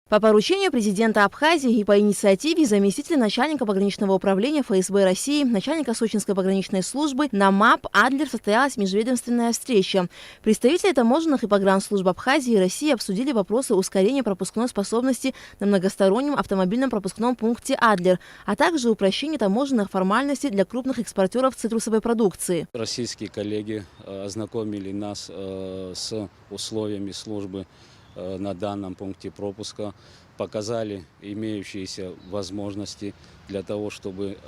По поручению президента Абхазии и по инициативе заместителя начальника пограничного управления ФСБ России, начальника Сочинской пограничной службы НАМАП Адлер состоялась межведомственная встреча. Представители таможенных и погранслужб Абхазии и России обсудили вопросы ускорения пропускной способности на многостороннем автомобильном пропускном пункте Адлер, а также упрощения таможенных формальностей для крупных экспортеров цитрусовой продукции. Российские коллеги ознакомили нас с условиями службы на данном пункте пропуска, показали имеющиеся возможности для того, чтобы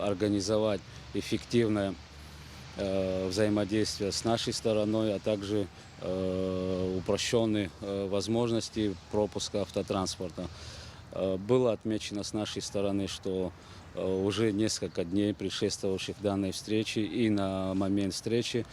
организовать эффективное взаимодействие с нашей стороной, а также упрощенные возможности пропуска автотранспорта. Было отмечено с нашей стороны, что уже несколько дней, предшествовавших данной встрече, и на момент встречи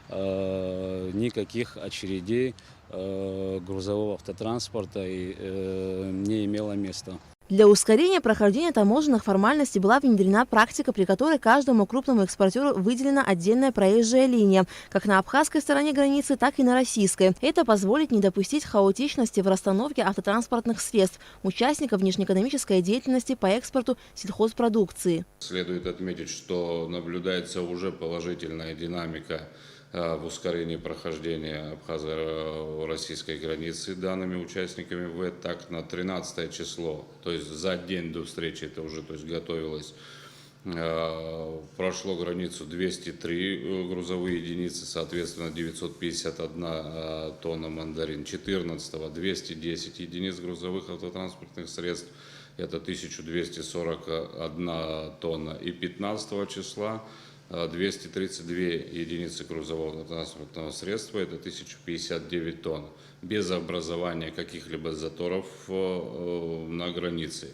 никаких очередей грузового автотранспорта не имело места. Для ускорения прохождения таможенных формальностей была внедрена практика, при которой каждому крупному экспортеру выделена отдельная проезжая линия, как на абхазской стороне границы, так и на российской. Это позволит не допустить хаотичности в расстановке автотранспортных средств участников внешнеэкономической деятельности по экспорту сельхозпродукции. Следует отметить, что наблюдается уже положительная динамика в ускорении прохождения абхазо-российской границы данными участниками ВЭД. Так, на 13 число, то есть за день до встречи это уже готовилось, прошло границу 203 грузовые единицы, соответственно 951 тонна мандарин. 14-го 210 единиц грузовых автотранспортных средств, это 1241 тонна. И 15 числа 232 единицы грузового транспортного средства, это 1059 тонн, без образования каких-либо заторов на границе.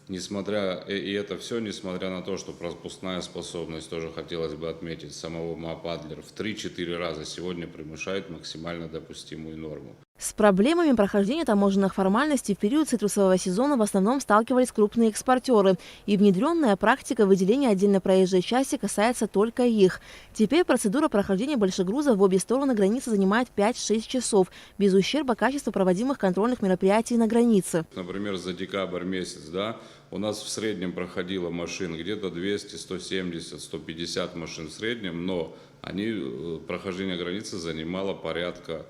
И это все несмотря на то, что пропускная способность, тоже хотелось бы отметить, самого МАП Адлер в 3-4 раза сегодня превышает максимально допустимую норму. С проблемами прохождения таможенных формальностей в период цитрусового сезона в основном сталкивались крупные экспортеры, и внедренная практика выделения отдельной проезжей части касается только их. Теперь процедура прохождения большегрузов в обе стороны границы занимает 5-6 часов, без ущерба качеству проводимых контрольных мероприятий на границе. Например, за декабрь месяц, у нас в среднем проходило машин где-то 200, 170, 150 машин в среднем, но прохождение границы занимало порядка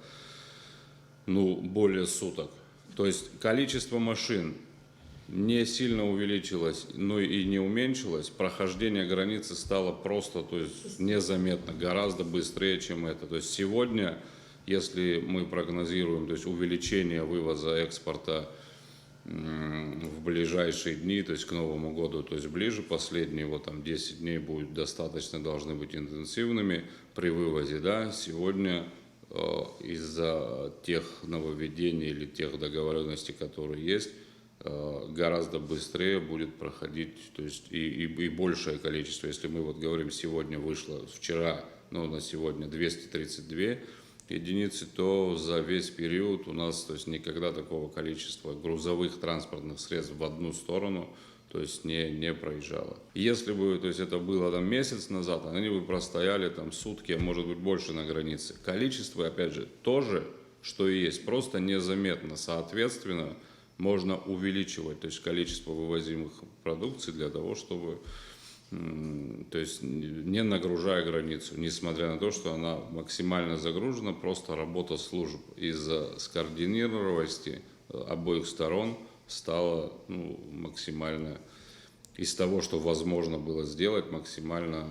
более суток. То есть количество машин не сильно увеличилось, но и не уменьшилось. Прохождение границы стало просто, незаметно, гораздо быстрее, чем это. То есть сегодня, если мы прогнозируем, увеличение вывоза экспорта в ближайшие дни, к Новому году, ближе, последние 10 дней должны быть интенсивными при вывозе, сегодня из-за тех нововведений или тех договоренностей, которые есть, гораздо быстрее будет проходить, и большее количество. Если мы говорим, сегодня вышло, вчера, на сегодня 232 единицы, то за весь период у нас, никогда такого количества грузовых транспортных средств в одну сторону, не проезжало. Если бы, это было месяц назад, они бы простояли сутки, а может быть больше на границе. Количество, опять же, тоже, что и есть, просто незаметно. Соответственно, можно увеличивать, количество вывозимых продукций для того, чтобы, не нагружая границу, несмотря на то, что она максимально загружена, просто работа служб из-за скоординированности обоих сторон стало максимально, из того, что возможно было сделать, максимально,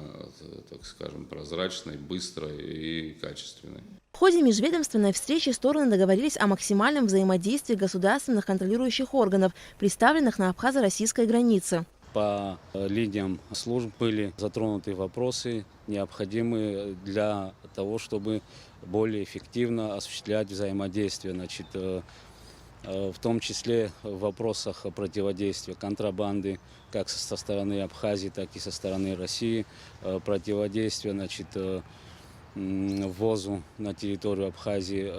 прозрачной, быстрой и качественной. В ходе межведомственной встречи стороны договорились о максимальном взаимодействии государственных контролирующих органов, представленных на абхазо-российской границе. По линиям служб были затронуты вопросы, необходимые для того, чтобы более эффективно осуществлять взаимодействие. В том числе в вопросах противодействия контрабанды, как со стороны Абхазии, так и со стороны России, противодействия ввозу на территорию Абхазии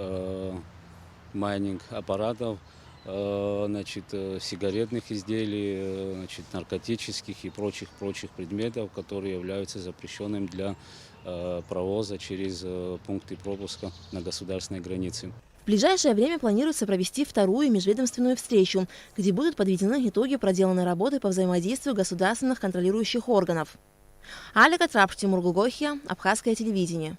майнинг-аппаратов, сигаретных изделий, наркотических и прочих предметов, которые являются запрещенными для провоза через пункты пропуска на государственной границе. В ближайшее время планируется провести вторую межведомственную встречу, где будут подведены итоги проделанной работы по взаимодействию государственных контролирующих органов. Алика Трапш, Тимур Гугохия, Абхазское телевидение.